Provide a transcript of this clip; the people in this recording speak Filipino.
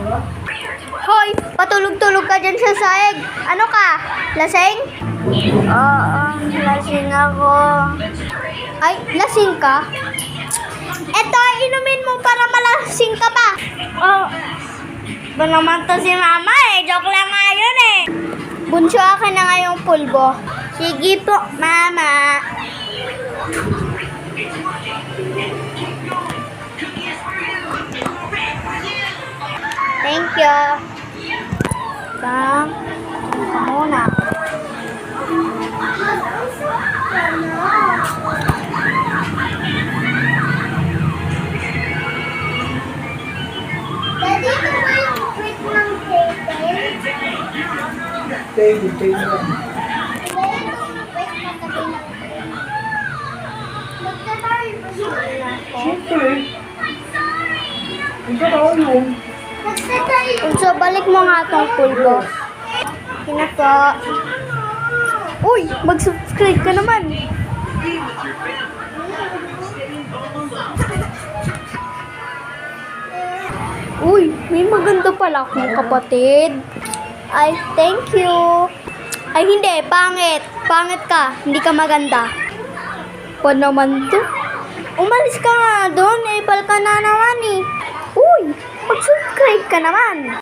Hoy, patulog-tulog ka dyan sa sahig. Ano ka? Lasing? Oo, lasing ako. Ay, lasing ka? Eto, inumin mo para malasing ka pa. Oh, ba naman to si mama eh. Joke lang nga yun eh. Bunso, akin na nga yung pulbo. Sige po, mama. Thank you. Bang. Ito muna. Daddy, ito ba yung quick ng paper? Tayo lang. Siyempre. Ito na yun. So, balik mo nga itong pulbo. Kinako. Uy, mag-subscribe ka naman. Uy, may maganda pala akong kapatid. Ay, thank you. Ay, hindi. Pangit. Pangit ka. Hindi ka maganda. Pa naman to? Umalis ka nga doon. Ipal ka na naman eh. Uy, mag-subscribe ka naman.